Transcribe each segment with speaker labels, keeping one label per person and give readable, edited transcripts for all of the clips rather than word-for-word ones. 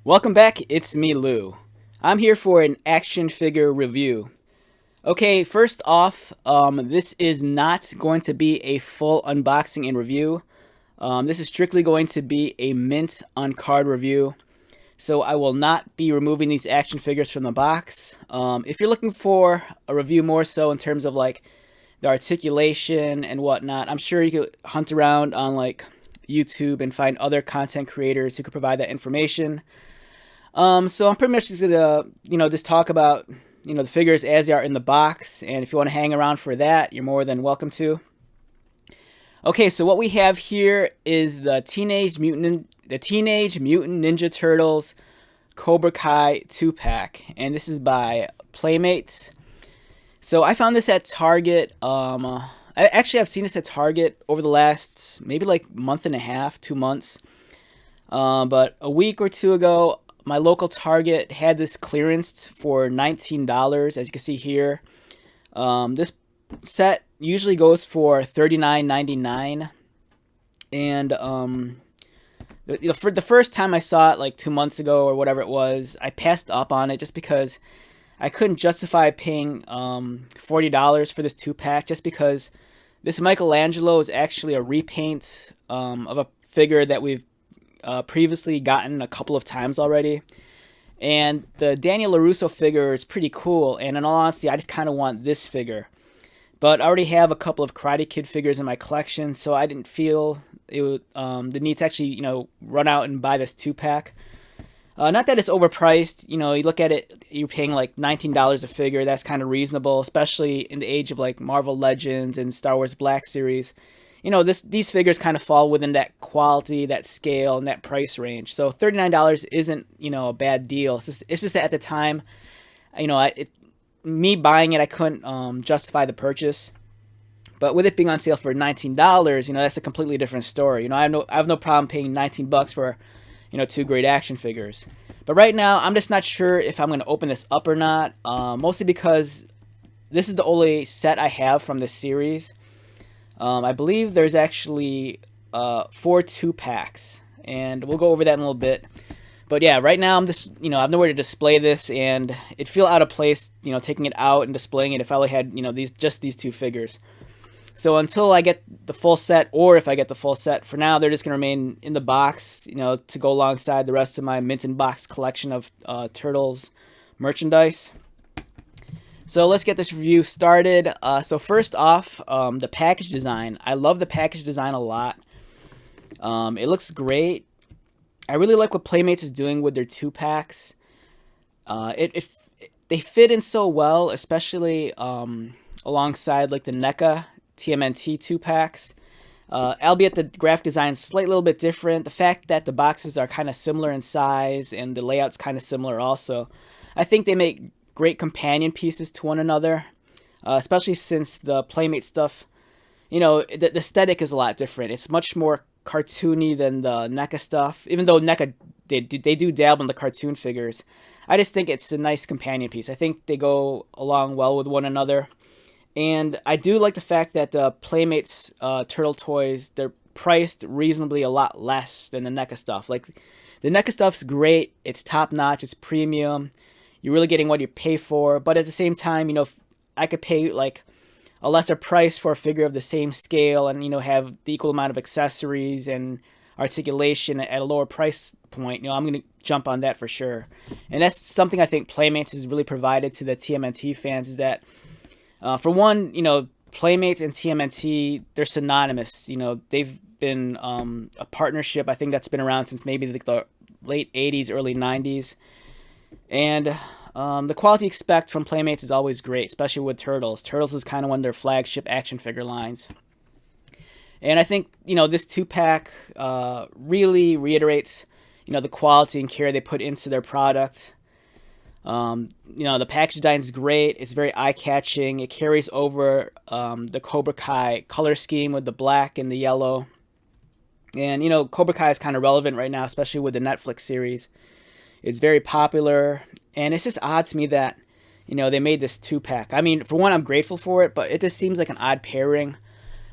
Speaker 1: Welcome back, it's me, Lou. I'm here for an action figure review. Okay, first off, this is not going to be a full unboxing and review. This is strictly going to be a mint on card review. So I will not be removing these action figures from the box. If you're looking for a review more so in terms of like the articulation and whatnot, I'm sure you could hunt around on like YouTube and find other content creators who could provide that information. So I'm pretty much just gonna, just talk about, the figures as they are in the box. And if you want to hang around for that, you're more than welcome to. Okay, so what we have here is the Teenage Mutant Ninja Turtles Cobra Kai 2-pack, and this is by Playmates. So I found this at Target. I've seen this at Target over the last maybe like month and a half, 2 months. But a week or two ago, my local Target had this clearanced for $19, as you can see here. This set usually goes for $39.99, and for the first time I saw it like 2 months ago or whatever it was, I passed up on it just because I couldn't justify paying $40 for this 2-pack, just because this Michelangelo is actually a repaint of a figure that we've previously gotten a couple of times already. And the Daniel LaRusso figure is pretty cool, and in all honesty, I just kind of want this figure. But I already have a couple of Karate Kid figures in my collection, so I didn't feel it would, the need to actually, run out and buy this 2-pack. Not that it's overpriced. You look at it, you're paying like $19 a figure. That's kind of reasonable, especially in the age of like Marvel Legends and Star Wars Black Series. These figures kind of fall within that quality, that scale, and that price range. So $39 isn't, a bad deal. It's just that at the time, me buying it, I couldn't justify the purchase. But with it being on sale for $19, that's a completely different story. I have no problem paying $19 for, two great action figures. But right now, I'm just not sure if I'm going to open this up or not. Mostly because this is the only set I have from this series. I believe there's actually 4 2-packs, and we'll go over that in a little bit. But yeah, right now I'm just, I have nowhere to display this, and it'd feel out of place, taking it out and displaying it if I only had, these 2 figures. So until I get the full set, or if I get the full set, for now they're just going to remain in the box, to go alongside the rest of my mint in box collection of Turtles merchandise. So let's get this review started. So first off, the package design. I love the package design a lot. It looks great. I really like what Playmates is doing with their 2-packs. They fit in so well, especially alongside like the NECA TMNT 2-packs. Albeit the graphic design is slightly a little bit different. The fact that the boxes are kind of similar in size and the layout's kind of similar also. I think they make great companion pieces to one another, especially since the Playmate stuff, the aesthetic is a lot different. It's much more cartoony than the NECA stuff, even though NECA, they do dabble in the cartoon figures. I just think it's a nice companion piece. I think they go along well with one another. And I do like the fact that the Playmates turtle toys, they're priced reasonably a lot less than the NECA stuff. Like, the NECA stuff's great, it's top-notch, it's premium, you're really getting what you pay for, but at the same time, if I could pay like a lesser price for a figure of the same scale and, have the equal amount of accessories and articulation at a lower price point, I'm going to jump on that for sure. And that's something I think Playmates has really provided to the TMNT fans, is that, for one, Playmates and TMNT, they're synonymous. They've been a partnership, I think, that's been around since maybe the late 80s, early 90s. And the quality you expect from Playmates is always great, especially with Turtles. Turtles is kind of one of their flagship action figure lines. And I think, this 2-pack really reiterates, the quality and care they put into their product. The package design is great. It's very eye-catching. It carries over the Cobra Kai color scheme with the black and the yellow. And, Cobra Kai is kind of relevant right now, especially with the Netflix series. It's very popular, and it's just odd to me that, they made this 2-pack. I mean, for one, I'm grateful for it, but it just seems like an odd pairing.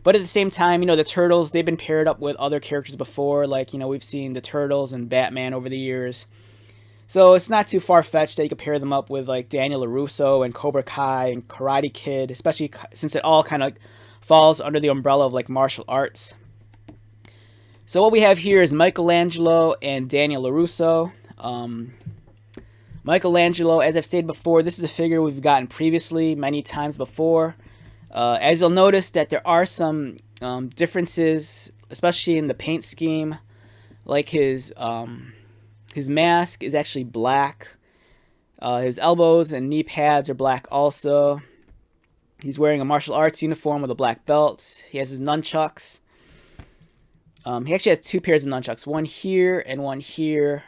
Speaker 1: But at the same time, the Turtles, they've been paired up with other characters before. Like, we've seen the Turtles and Batman over the years. So it's not too far-fetched that you could pair them up with like Daniel LaRusso and Cobra Kai and Karate Kid, especially since it all kind of falls under the umbrella of like martial arts. So what we have here is Michelangelo and Daniel LaRusso. Michelangelo, as I've stated before, this is a figure we've gotten previously many times before. As you'll notice that there are some differences, especially in the paint scheme, like his mask is actually black. His elbows and knee pads are black also. He's wearing a martial arts uniform with a black belt. He has his nunchucks. He actually has two pairs of nunchucks, one here and one here.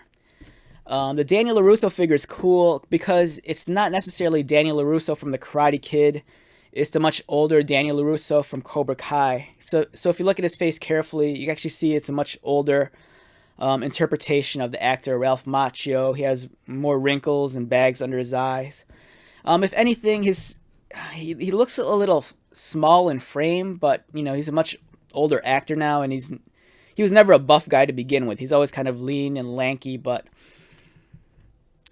Speaker 1: The Daniel LaRusso figure is cool because it's not necessarily Daniel LaRusso from the Karate Kid. It's the much older Daniel LaRusso from Cobra Kai. So if you look at his face carefully, you can actually see it's a much older interpretation of the actor Ralph Macchio. He has more wrinkles and bags under his eyes. If anything, he looks a little small in frame, but you know, he's a much older actor now, and he was never a buff guy to begin with. He's always kind of lean and lanky, but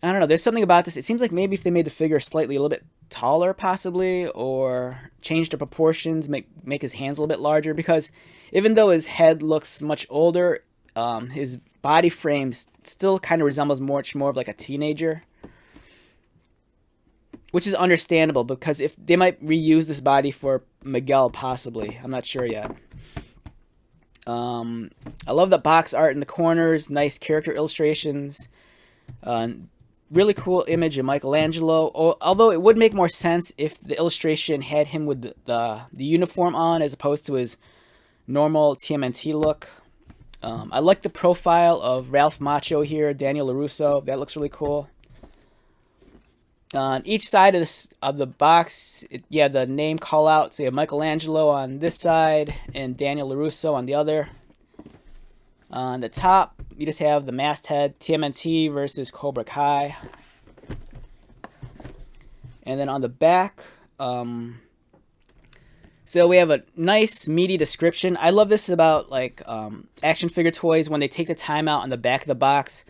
Speaker 1: I don't know. There's something about this. It seems like maybe if they made the figure slightly a little bit taller, possibly, or changed the proportions, make his hands a little bit larger, because even though his head looks much older, his body frame still kind of resembles much more of like a teenager, which is understandable because if they might reuse this body for Miguel, possibly. I'm not sure yet. I love the box art in the corners, nice character illustrations, really cool image of Michelangelo. Although it would make more sense if the illustration had him with the uniform on as opposed to his normal TMNT look. I like the profile of Ralph Macchio here, Daniel LaRusso. That looks really cool. On each side of the box, the name call out. So you have Michelangelo on this side and Daniel LaRusso on the other. On the top, you just have the masthead, TMNT versus Cobra Kai. And then on the back, so we have a nice meaty description. I love this about like action figure toys when they take the time out on the back of the box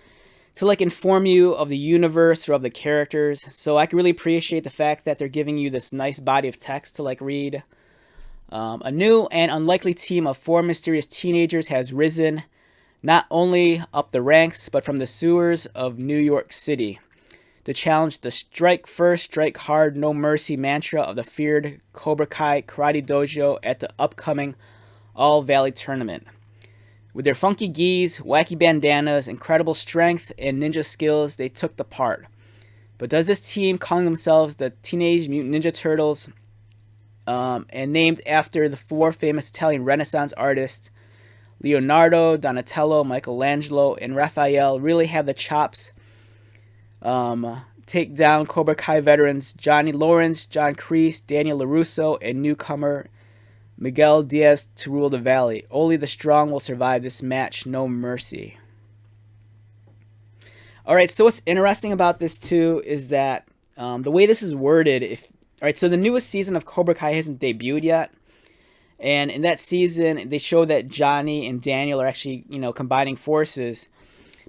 Speaker 1: to like inform you of the universe or of the characters. So I can really appreciate the fact that they're giving you this nice body of text to like read. A new and unlikely team of 4 mysterious teenagers has risen, not only up the ranks, but from the sewers of New York City, to challenge the strike first, strike hard, no mercy mantra of the feared Cobra Kai Karate Dojo at the upcoming All Valley Tournament. With their funky gis, wacky bandanas, incredible strength, and ninja skills, they took the part. But does this team, calling themselves the Teenage Mutant Ninja Turtles, and named after the 4 famous Italian Renaissance artists, Leonardo, Donatello, Michelangelo, and Raphael, really have the chops take down Cobra Kai veterans Johnny Lawrence, John Kreese, Daniel LaRusso, and newcomer Miguel Diaz to rule the valley? Only the strong will survive this match, no mercy. Alright, so what's interesting about this too is that the way this is worded, alright, so the newest season of Cobra Kai hasn't debuted yet. And in that season, they show that Johnny and Daniel are actually, combining forces.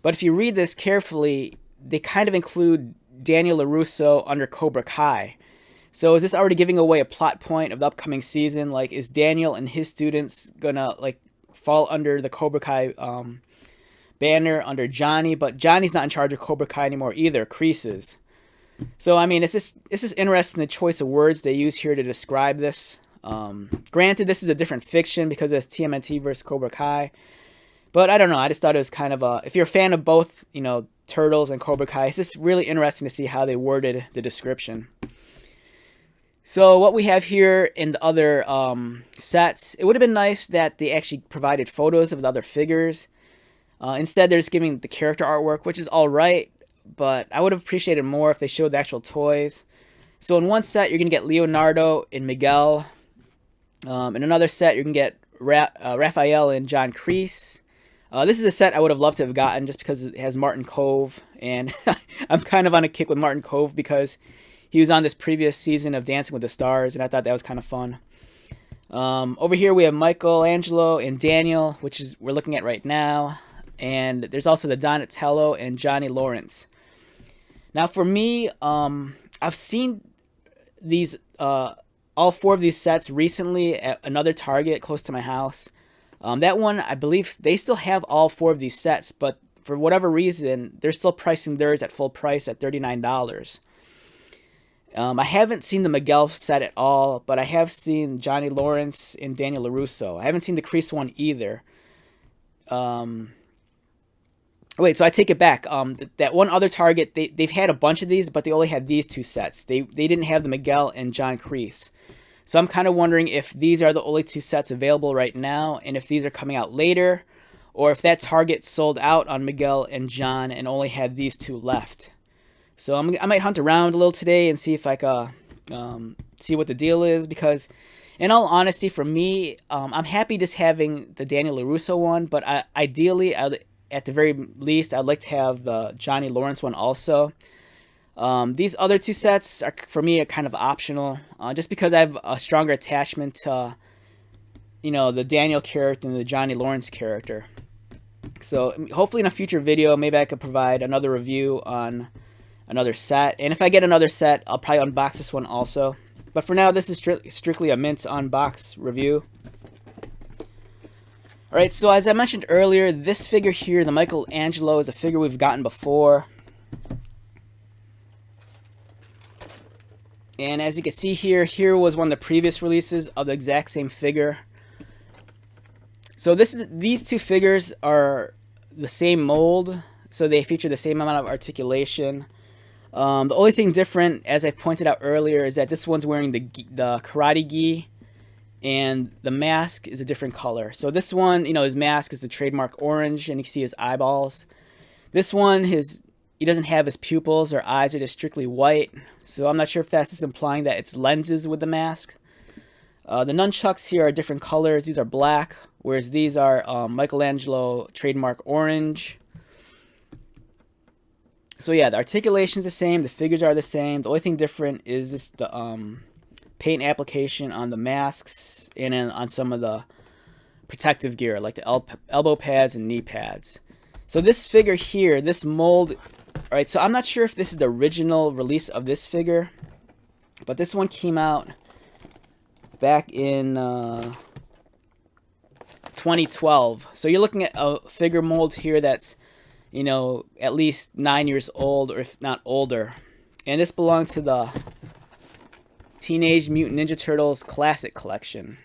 Speaker 1: But if you read this carefully, they kind of include Daniel LaRusso under Cobra Kai. So is this already giving away a plot point of the upcoming season? Like, is Daniel and his students gonna fall under the Cobra Kai banner under Johnny? But Johnny's not in charge of Cobra Kai anymore either. Kreese is. So I mean, it's just interesting the choice of words they use here to describe this. Granted, this is a different fiction because it's TMNT versus Cobra Kai. But I don't know. I just thought it was kind of if you're a fan of both, Turtles and Cobra Kai, it's just really interesting to see how they worded the description. So what we have here in the other sets, it would have been nice that they actually provided photos of the other figures. Instead, they're just giving the character artwork, which is all right, but I would have appreciated more if they showed the actual toys. So in one set, you're going to get Leonardo and Miguel. In another set, you can get Raphael and John Kreese. This is a set I would have loved to have gotten just because it has Martin Kove, and I'm kind of on a kick with Martin Kove because he was on this previous season of Dancing with the Stars, and I thought that was kind of fun. Over here we have Michelangelo and Daniel, which is we're looking at right now, and there's also the Donatello and Johnny Lawrence. Now for me, I've seen these all 4 of these sets recently at another Target close to my house. That one, I believe they still have all 4 of these sets, but for whatever reason, they're still pricing theirs at full price at $39. I haven't seen the Miguel set at all, but I have seen Johnny Lawrence and Daniel LaRusso. I haven't seen the Kreese one either. Wait, so I take it back. That one other Target, they've had a bunch of these, but they only had these 2 sets. They didn't have the Miguel and John Kreese. So I'm kind of wondering if these are the only 2 sets available right now, and if these are coming out later, or if that Target sold out on Miguel and John and only had these 2 left. So I might hunt around a little today and see if I can see what the deal is, because in all honesty, for me, I'm happy just having the Daniel LaRusso one, but ideally, at the very least, I'd like to have the Johnny Lawrence one also. These other 2 sets are, for me, are kind of optional, just because I have a stronger attachment to, the Daniel character and the Johnny Lawrence character. So hopefully in a future video, maybe I could provide another review on another set. And if I get another set, I'll probably unbox this one also. But for now, this is strictly a mint unbox review. Alright, so as I mentioned earlier, this figure here, the Michelangelo, is a figure we've gotten before. And as you can see here was one of the previous releases of the exact same figure. So these 2 figures are the same mold, so they feature the same amount of articulation. The only thing different, as I pointed out earlier, is that this one's wearing the karate gi, and the mask is a different color. So this one, his mask is the trademark orange, and you can see his eyeballs. This one, he doesn't have his pupils or eyes, are just strictly white. So I'm not sure if that's just implying that it's lenses with the mask. The nunchucks here are different colors. These are black, whereas these are Michelangelo trademark orange. So yeah, the articulation's the same, the figures are the same. The only thing different is just the paint application on the masks and on some of the protective gear, like the elbow pads and knee pads. So this figure here, this mold, alright, so I'm not sure if this is the original release of this figure, but this one came out back in 2012. So you're looking at a figure mold here that's, at least 9 years old, or if not older. And this belongs to the Teenage Mutant Ninja Turtles Classic Collection.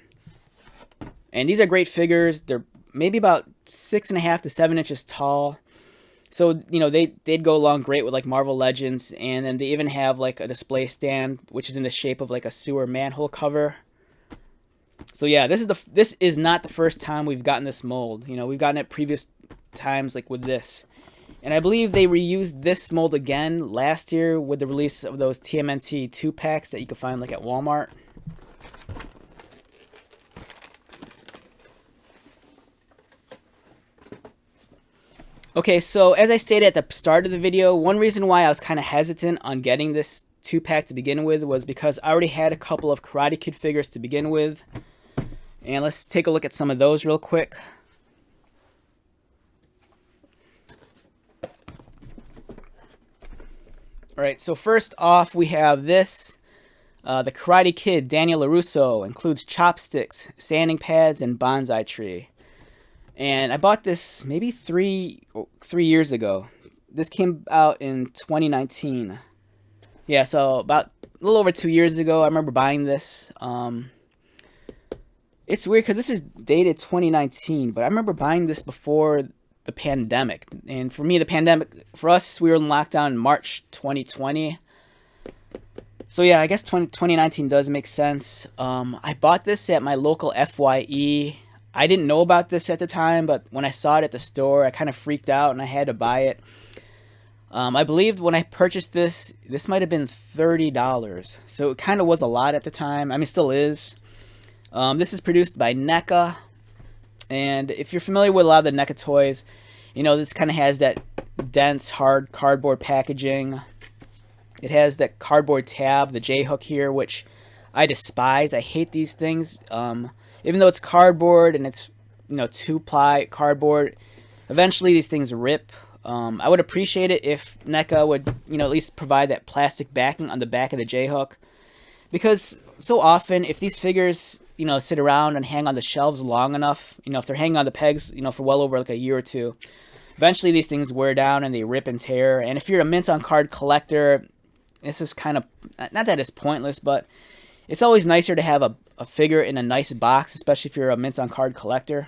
Speaker 1: And these are great figures. They're maybe about 6.5 to 7 inches tall. So, they'd go along great with like Marvel Legends. And then they even have like a display stand, which is in the shape of like a sewer manhole cover. So yeah, this is not the first time we've gotten this mold. We've gotten it previous times, like with this. And I believe they reused this mold again last year with the release of those TMNT 2-packs that you can find like at Walmart. Okay, so as I stated at the start of the video, one reason why I was kind of hesitant on getting this 2-pack to begin with was because I already had a couple of Karate Kid figures to begin with. And let's take a look at some of those real quick. Alright, so first off we have this. The Karate Kid Daniel LaRusso includes chopsticks, sanding pads, and bonsai tree. And I bought this maybe three years ago. This came out in 2019. Yeah, so about a little over 2 years ago, I remember buying this. It's weird because this is dated 2019, but I remember buying this before the pandemic. And for me, the pandemic, for us, we were in lockdown in March 2020. So yeah, I guess 2019 does make sense. I bought this at my local FYE. I didn't know about this at the time, but when I saw it at the store, I kind of freaked out and I had to buy it. I believe when I purchased this might have been $30. So it kind of was a lot at the time. I mean, it still is. This is produced by NECA. And if you're familiar with a lot of the NECA toys, this kind of has that dense, hard cardboard packaging. It has that cardboard tab, the J-hook here, which I despise. I hate these things. Even though it's cardboard and it's, 2-ply cardboard, eventually these things rip. I would appreciate it if NECA would, at least provide that plastic backing on the back of the J-hook. Because so often, if these figures, sit around and hang on the shelves long enough, if they're hanging on the pegs, for well over like a year or two, eventually these things wear down and they rip and tear. And if you're a mint on card collector, this is kind of, not that it's pointless, but it's always nicer to have a figure in a nice box, especially if you're a mint on card collector.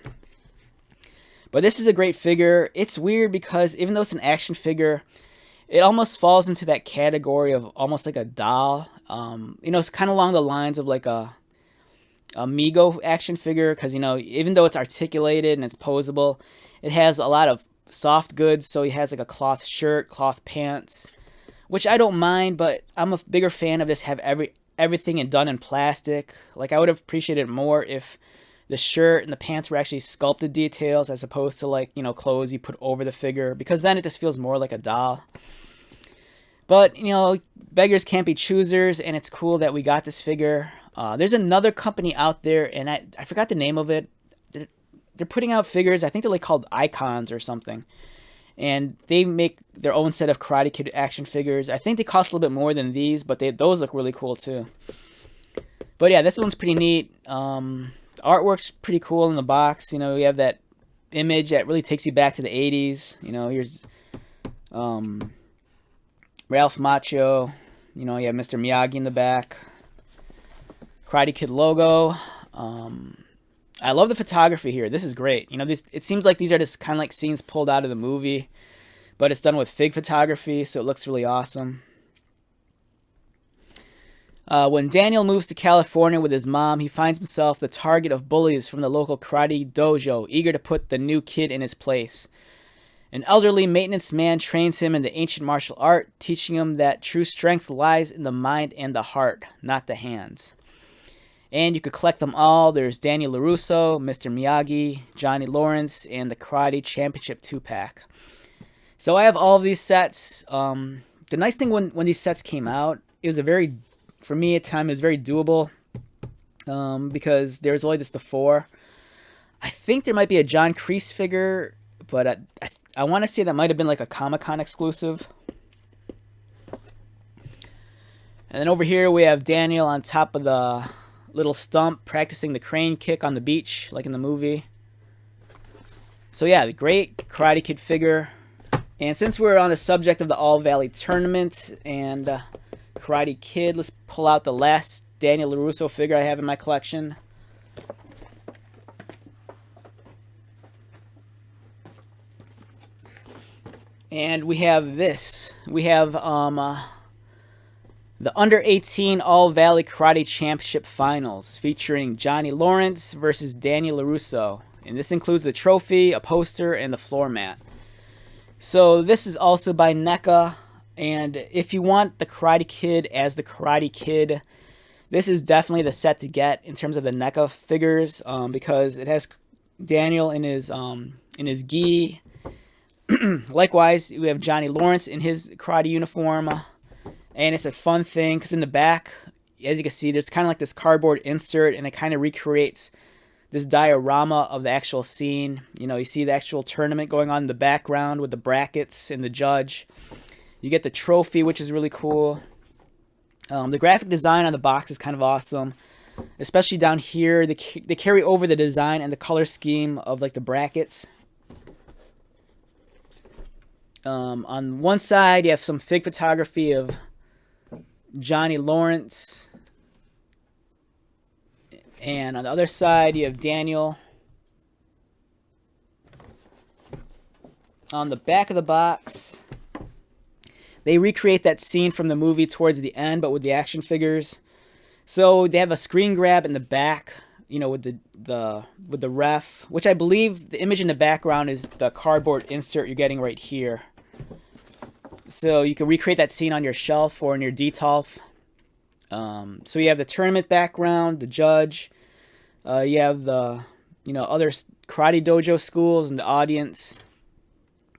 Speaker 1: But this is a great figure. It's weird because even though it's an action figure, it almost falls into that category of almost like a doll. It's kind of along the lines of like a Mego action figure because, even though it's articulated and it's posable, it has a lot of soft goods. So he has like a cloth shirt, cloth pants, which I don't mind, but I'm a bigger fan of this have everything done in plastic. Like I would have appreciated more if the shirt and the pants were actually sculpted details as opposed to like, clothes you put over the figure, because then it just feels more like a doll. But, beggars can't be choosers, and it's cool that we got this figure. There's another company out there, and I forgot the name of it. They're putting out figures, I think they're like called Icons or something. And they make their own set of Karate Kid action figures. I think they cost a little bit more than these, but those look really cool too. But yeah, this one's pretty neat. The artwork's pretty cool in the box. We have that image that really takes you back to the 80s. Here's Ralph Macchio. You have Mr. Miyagi in the back. Karate Kid logo. I love the photography here. This is great. It seems like these are just kind of like scenes pulled out of the movie, but it's done with fig photography, so it looks really awesome. When Daniel moves to California with his mom, he finds himself the target of bullies from the local karate dojo, eager to put the new kid in his place. An elderly maintenance man trains him in the ancient martial art, teaching him that true strength lies in the mind and the heart, not the hands. And you could collect them all. There's Daniel LaRusso, Mr. Miyagi, Johnny Lawrence, and the Karate Championship 2-pack. So I have all of these sets. The nice thing when these sets came out, it was for me at the time, it was very doable. Because there's only just the 4. I think there might be a John Kreese figure, but I want to say that might have been like a Comic-Con exclusive. And then over here we have Daniel on top of the little stump practicing the crane kick on the beach like in the movie. So yeah, the great Karate Kid figure. And since we're on the subject of the All Valley Tournament and Karate Kid, let's pull out the last Daniel LaRusso figure I have in my collection. And we have this. We have the Under 18 All Valley Karate Championship Finals featuring Johnny Lawrence versus Daniel LaRusso. And this includes the trophy, a poster, and the floor mat. So this is also by NECA. And if you want the Karate Kid as the Karate Kid, this is definitely the set to get in terms of the NECA figures, because it has Daniel in his gi. Likewise, we have Johnny Lawrence in his karate uniform. And it's a fun thing because in the back, as you can see, there's kind of like this cardboard insert, and it kind of recreates this diorama of the actual scene. You see the actual tournament going on in the background with the brackets and the judge. You get the trophy, which is really cool. The graphic design on the box is kind of awesome, especially down here. They carry over the design and the color scheme of like the brackets. On one side, you have some fig photography of Johnny Lawrence, and on the other side, you have Daniel. On the back of the box, they recreate that scene from the movie towards the end, but with the action figures. So they have a screen grab in the back, with the ref, which I believe the image in the background is the cardboard insert you're getting right here. So you can recreate that scene on your shelf or in your detolf. So you have the tournament background, the judge. You have the other karate dojo schools and the audience.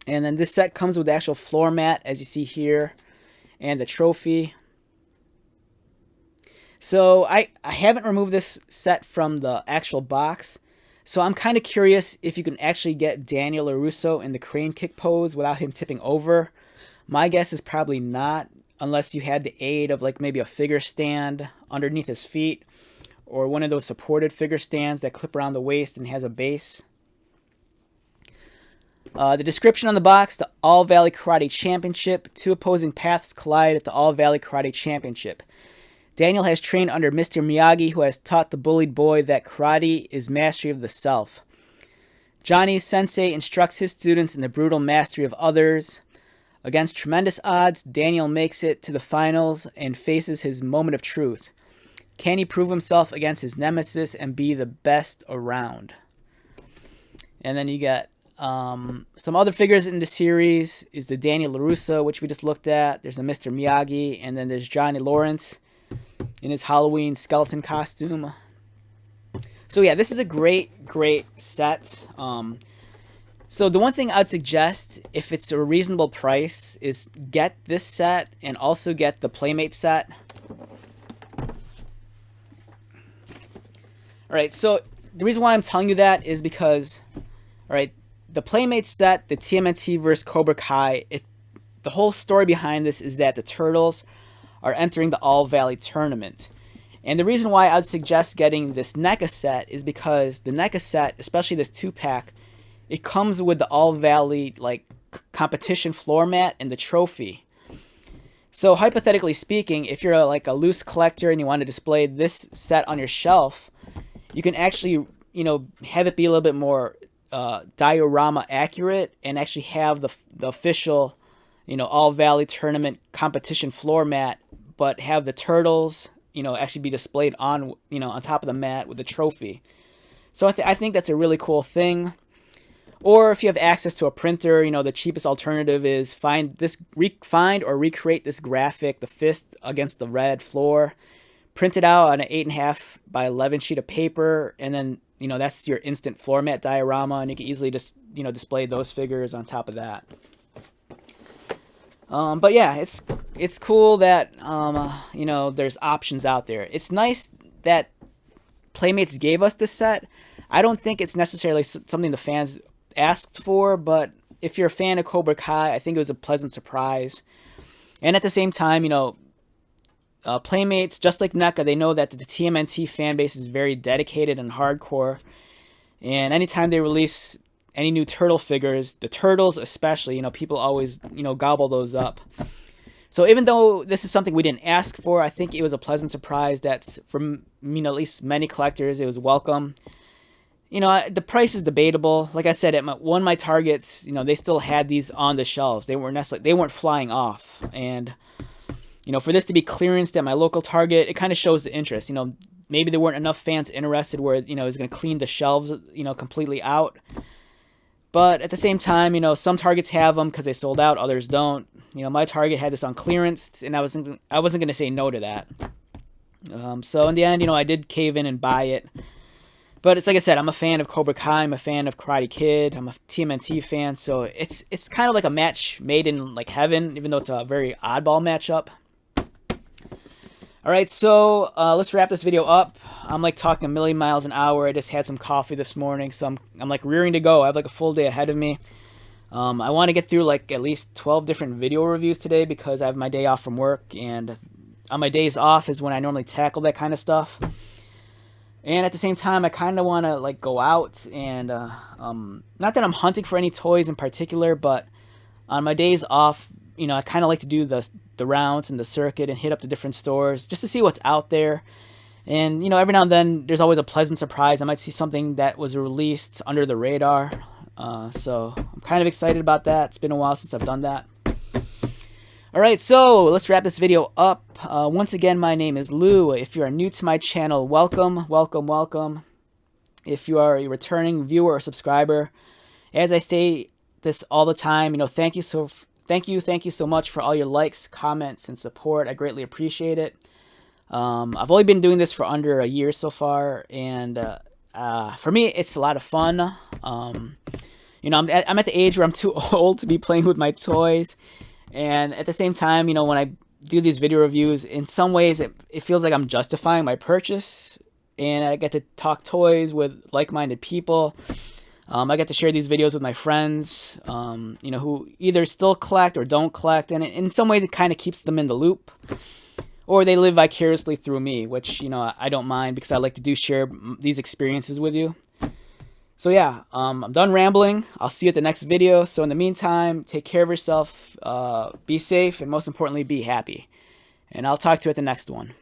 Speaker 1: And then this set comes with the actual floor mat, as you see here, and the trophy. So I haven't removed this set from the actual box. So I'm kind of curious if you can actually get Daniel LaRusso in the crane kick pose without him tipping over. My guess is probably not, unless you had the aid of like maybe a figure stand underneath his feet, or one of those supported figure stands that clip around the waist and has a base. The description on the box: the All Valley Karate Championship. Two opposing paths collide at the All Valley Karate Championship. Daniel has trained under Mr. Miyagi, who has taught the bullied boy that karate is mastery of the self. Johnny Sensei instructs his students in the brutal mastery of others. Against tremendous odds, Daniel makes it to the finals and faces his moment of truth. Can he prove himself against his nemesis and be the best around? And then you got some other figures in the series. Is the Daniel LaRusso, which we just looked at. There's a Mr. Miyagi, and then there's Johnny Lawrence in his Halloween skeleton costume. So yeah, this is a great set. So the one thing I'd suggest, if it's a reasonable price, is get this set and also get the Playmate set. Alright, so the reason why I'm telling you that is because, alright, the Playmate set, the TMNT vs Cobra Kai, the whole story behind this is that the Turtles are entering the All Valley tournament. And the reason why I'd suggest getting this NECA set is because the NECA set, especially this 2-pack, it comes with the All Valley like competition floor mat and the trophy. So hypothetically speaking, if you're like a loose collector and you want to display this set on your shelf, you can actually, you know, have it be a little bit more diorama accurate and actually have the official, you know, All Valley tournament competition floor mat, but have the Turtles, you know, actually be displayed on, you know, on top of the mat with the trophy. So I think that's a really cool thing. Or if you have access to a printer, you know, the cheapest alternative is find or recreate this graphic, the fist against the red floor, print it out on an 8.5 by 11 sheet of paper, and then, you know, that's your instant floor mat diorama, and you can easily just, you know, display those figures on top of that. But yeah, it's cool that, you know, there's options out there. It's nice that Playmates gave us this set. I don't think it's necessarily something the fans asked for, but if you're a fan of Cobra Kai, I think it was a pleasant surprise. And at the same time, you know, Playmates, just like NECA, they know that the TMNT fan base is very dedicated and hardcore. And anytime they release any new Turtle figures, the Turtles especially, you know, people always, you know, gobble those up. So even though this is something we didn't ask for, I think it was a pleasant surprise that's, for, you know, at least many collectors, it was welcome. You know, the price is debatable. Like I said, at one of my Targets, you know, they still had these on the shelves. They weren't flying off. And, you know, for this to be clearanced at my local Target, it kind of shows the interest. You know, maybe there weren't enough fans interested where, you know, it's going to clean the shelves, you know, completely out. But at the same time, you know, some Targets have them because they sold out, others don't. You know, my Target had this on clearance, and I wasn't going to say no to that. So in the end, you know, I did cave in and buy it. But it's like I said, I'm a fan of Cobra Kai, I'm a fan of Karate Kid, I'm a TMNT fan, so it's kind of like a match made in like heaven, even though it's a very oddball matchup. Alright, so let's wrap this video up. I'm like talking a million miles an hour. I just had some coffee this morning, so I'm like rearing to go. I have like a full day ahead of me. I want to get through like at least 12 different video reviews today because I have my day off from work, and on my days off is when I normally tackle that kind of stuff. And at the same time, I kind of want to like go out and not that I'm hunting for any toys in particular, but on my days off, you know, I kind of like to do the rounds and the circuit and hit up the different stores just to see what's out there. And, you know, every now and then there's always a pleasant surprise. I might see something that was released under the radar. So I'm kind of excited about that. It's been a while since I've done that. Alright, so let's wrap this video up. Once again, my name is Lou. If you are new to my channel, welcome, welcome, welcome. If you are a returning viewer or subscriber, as I say this all the time, you know, thank you so much for all your likes, comments, and support. I greatly appreciate it. I've only been doing this for under a year so far, and for me, it's a lot of fun. You know, I'm at the age where I'm too old to be playing with my toys. And at the same time, you know, when I do these video reviews, in some ways it feels like I'm justifying my purchase. and I get to talk toys with like-minded people. I get to share these videos with my friends, you know, who either still collect or don't collect, and in some ways it kind of keeps them in the loop, or they live vicariously through me, which, you know, I don't mind because I like to share these experiences with you. So yeah, I'm done rambling. I'll see you at the next video. So in the meantime, take care of yourself, be safe, and most importantly, be happy. And I'll talk to you at the next one.